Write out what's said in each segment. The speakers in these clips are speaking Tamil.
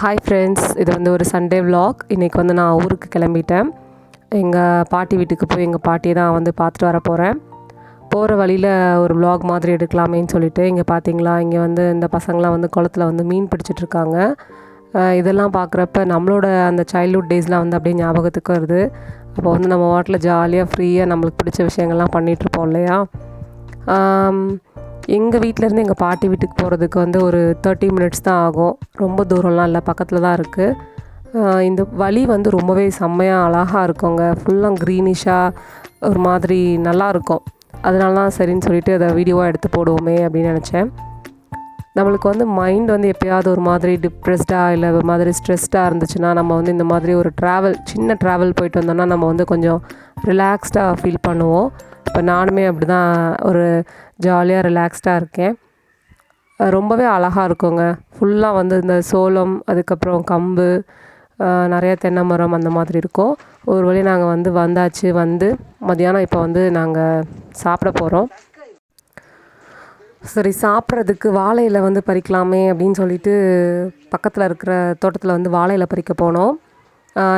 ஹாய் ஃப்ரெண்ட்ஸ், இது வந்து ஒரு சண்டே விலாக். இன்றைக்கி வந்து நான் ஊருக்கு கிளம்பிட்டேன். எங்கள் பாட்டி வீட்டுக்கு போய் எங்கள் பாட்டியை தான் வந்து பார்த்துட்டு வர போகிறேன். போகிற வழியில் ஒரு விலாக் மாதிரி எடுக்கலாமேன்னு சொல்லிட்டு இங்கே பார்த்தீங்களா, இங்கே வந்து இந்த பசங்களாம் வந்து குளத்துல வந்து மீன் பிடிச்சிட்ருக்காங்க. இதெல்லாம் பார்க்குறப்ப நம்மளோட அந்த சைல்ட்ஹுட் டேஸ்லாம் வந்து அப்படியே ஞாபகத்துக்கு வருது. அப்போ வந்து நம்ம வாட்டில் ஜாலியாக ஃப்ரீயாக நம்மளுக்கு பிடிச்ச விஷயங்கள்லாம் பண்ணிகிட்ருப்போம் இல்லையா. எங்கள் வீட்டிலேருந்து எங்கள் பாட்டி வீட்டுக்கு போகிறதுக்கு வந்து ஒரு 30 மினிட்ஸ் தான் ஆகும். ரொம்ப தூரம்லாம் இல்லை, பக்கத்தில் தான் இருக்குது. இந்த வழி வந்து ரொம்பவே செம்மையாக அழகாக இருக்குங்க. ஃபுல்லாக க்ரீனிஷாக ஒரு மாதிரி நல்லாயிருக்கும். அதனால தான் சரின்னு சொல்லிட்டு அதை வீடியோவாக எடுத்து போடுவோமே அப்படின்னு நினச்சேன். நம்மளுக்கு வந்து மைண்ட் வந்து எப்போயாவது ஒரு மாதிரி டிப்ரெஸ்டாக இல்லை ஒரு மாதிரி ஸ்ட்ரெஸ்டாக இருந்துச்சுன்னா நம்ம வந்து இந்த மாதிரி ஒரு சின்ன ட்ராவல் போயிட்டு வந்தோம்னா நம்ம வந்து கொஞ்சம் ரிலாக்ஸ்டாக ஃபீல் பண்ணுவோம். இப்போ நானுமே அப்படி தான் ஒரு ஜாலியாக ரிலாக்ஸ்டாக இருக்கேன். ரொம்பவே அழகாக இருக்குங்க. ஃபுல்லாக வந்து இந்த சோளம், அதுக்கப்புறம் கம்பு, நிறையா தென்னை மரம் அந்த மாதிரி இருக்கும். ஒரு வழி நாங்கள் வந்தாச்சு. மதியானம் இப்போ வந்து நாங்கள் சாப்பிட போகிறோம். சரி, சாப்பிட்றதுக்கு வாழை இலை வந்து பறிக்கலாமே அப்படின்னு சொல்லிட்டு பக்கத்தில் இருக்கிற தோட்டத்தில் வந்து வாழை இலை பறிக்க போனோம்.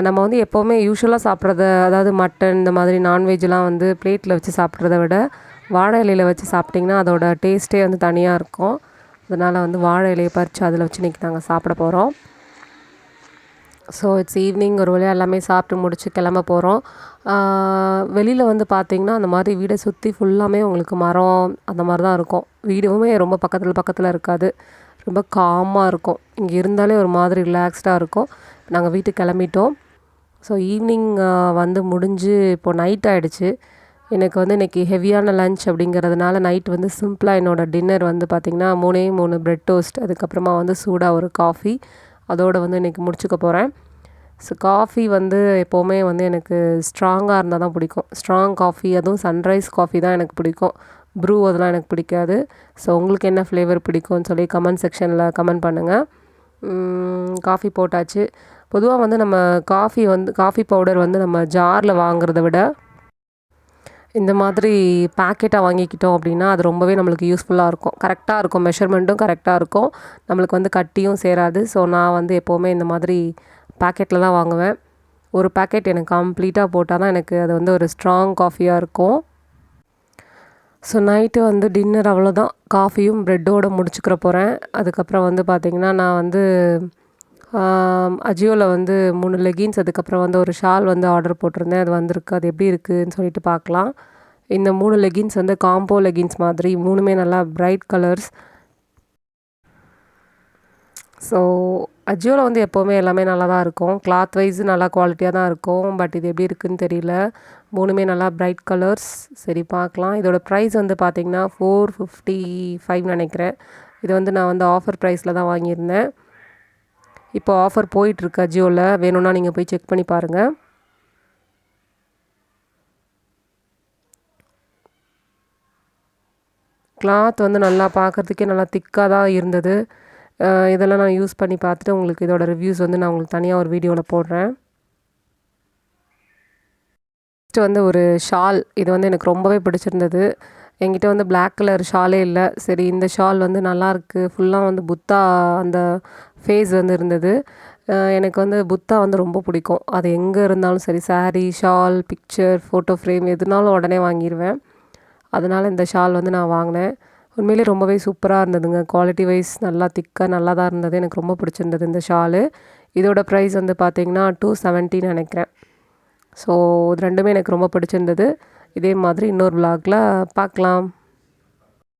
நம்ம வந்து எப்போவுமே யூஸ்வலாக சாப்பிட்றத, அதாவது மட்டன் இந்த மாதிரி நான்வெஜ்லாம் வந்து பிளேட்டில் வச்சு சாப்பிட்றத விட வாழை இலையில் வச்சு சாப்பிட்டிங்கன்னா அதோட டேஸ்ட்டே வந்து தனியாக இருக்கும். அதனால் வந்து வாழை இலையை பறித்து அதில் வச்சு இன்றைக்கி நாங்கள் சாப்பிட போகிறோம். So it's evening. ஒரு வழியாக எல்லாமே சாப்பிட்டு முடிச்சு கிளம்ப போகிறோம். வெளியில் வந்து பார்த்திங்கன்னா அந்த மாதிரி வீடை சுற்றி ஃபுல்லாமே உங்களுக்கு மரம் அந்த மாதிரி தான் இருக்கும். வீடுமே ரொம்ப பக்கத்தில் இருக்காது. ரொம்ப காமாக இருக்கும். இங்கே இருந்தாலே ஒரு மாதிரி ரிலாக்ஸ்டாக இருக்கும். நாங்கள் வீட்டுக்கு கிளம்பிட்டோம். ஸோ ஈவினிங் வந்து முடிஞ்சு இப்போது நைட் ஆகிடுச்சு. எனக்கு வந்து இன்றைக்கி ஹெவியான லன்ச் அப்படிங்கிறதுனால நைட் வந்து சிம்பிளாக என்னோடய டின்னர் வந்து பார்த்திங்கன்னா 3 பிரெட் டோஸ்ட், அதுக்கப்புறமா வந்து சூடாக ஒரு காஃபி, அதோடு வந்து இன்றைக்கி முடிச்சுக்க போகிறேன். ஸோ காஃபி வந்து எப்போவுமே வந்து எனக்கு ஸ்ட்ராங்காக இருந்தால் தான் பிடிக்கும். ஸ்ட்ராங் காஃபி, அதுவும் சன்ரைஸ் காஃபி தான் எனக்கு பிடிக்கும். ப்ரூ அதெல்லாம் எனக்கு பிடிக்காது. ஸோ உங்களுக்கு என்ன ஃப்ளேவர் பிடிக்கும்னு சொல்லி கமெண்ட் செக்ஷனில் கமெண்ட் பண்ணுங்கள். காஃபி போட்டாச்சு. பொதுவாக வந்து நம்ம காஃபி பவுடர் வந்து நம்ம ஜாரில் வாங்குறத விட இந்த மாதிரி பேக்கெட்டாக வாங்கிக்கிட்டோம் அப்படின்னா அது ரொம்பவே நம்மளுக்கு யூஸ்ஃபுல்லாக இருக்கும். கரெக்டாக இருக்கும், மெஷர்மெண்ட்டும் கரெக்டாக இருக்கும், நம்மளுக்கு வந்து கட்டியும் சேராது. ஸோ நான் வந்து எப்போவுமே இந்த மாதிரி பேக்கெட்டில் தான் வாங்குவேன். ஒரு பேக்கெட் எனக்கு கம்ப்ளீட்டாக போட்டால் தான் எனக்கு அது வந்து ஒரு ஸ்ட்ராங் காஃபியாக இருக்கும். ஸோ நைட்டு வந்து டின்னர் அவ்வளோதான். காஃபியும் ப்ரெட்டோடு முடிச்சுக்கிற போகிறேன். அதுக்கப்புறம் வந்து பார்த்திங்கன்னா நான் வந்து அஜியோவில் வந்து 3 லெகின்ஸ், அதுக்கப்புறம் வந்து ஒரு ஷால் வந்து ஆர்டர் போட்டிருந்தேன். அது வந்திருக்கு. அது எப்படி இருக்குதுன்னு சொல்லிட்டு பார்க்கலாம். இந்த 3 லெகின்ஸ் வந்து காம்போ லெகின்ஸ் மாதிரி, 3மே நல்லா பிரைட் கலர்ஸ். ஸோ அஜியோவில் வந்து எப்போவுமே எல்லாமே நல்லா தான் இருக்கும். கிளாத் வைஸ் நல்லா குவாலிட்டியாக தான் இருக்கும். பட் இது எப்படி இருக்குதுன்னு தெரியல. 3மே நல்லா பிரைட் கலர்ஸ். சரி, பார்க்கலாம். இதோட ப்ரைஸ் வந்து பார்த்திங்கன்னா 455 நினைக்கிறேன். இது வந்து நான் வந்து ஆஃபர் ப்ரைஸில் தான் வாங்கியிருந்தேன். இப்போ ஆஃபர் போயிட்டுருக்கு அஜியோவில். வேணும்னா நீங்கள் போய் செக் பண்ணி பாருங்கள். கிளாத் வந்து நல்லா பார்க்குறதுக்கே நல்லா திக்காக தான் இருந்தது. இதெல்லாம் நான் யூஸ் பண்ணி பார்த்துட்டு உங்களுக்கு இதோட ரிவ்யூஸ் வந்து நான் உங்களுக்கு தனியாக ஒரு வீடியோவில் போடுறேன். நெக்ஸ்ட்டு வந்து ஒரு ஷால். இது வந்து எனக்கு ரொம்பவே பிடிச்சிருந்தது. என்கிட்ட வந்து பிளாக் கலர் ஷாலே இல்லை. சரி, இந்த ஷால் வந்து நல்லாயிருக்கு. ஃபுல்லாக வந்து புத்தா அந்த ஃபேஸ் வந்து இருந்தது. எனக்கு வந்து புத்தா வந்து ரொம்ப பிடிக்கும். அது எங்கே இருந்தாலும் சரி, sari, shawl, picture, photo frame எதுனாலும் உடனே வாங்கிடுவேன். அதனால் இந்த ஷால் வந்து நான் வாங்கினேன். உண்மையிலே ரொம்பவே சூப்பராக இருந்ததுங்க. குவாலிட்டி வைஸ் நல்லா திக்காக நல்லா தான் இருந்தது. எனக்கு ரொம்ப பிடிச்சிருந்தது இந்த ஷாலு. இதோட ப்ரைஸ் வந்து பார்த்திங்கன்னா 270 நினைக்கிறேன். ஸோ இது ரெண்டுமே எனக்கு ரொம்ப பிடிச்சிருந்தது. இதே மாதிரி இன்னொரு விலாகில் பார்க்கலாம்.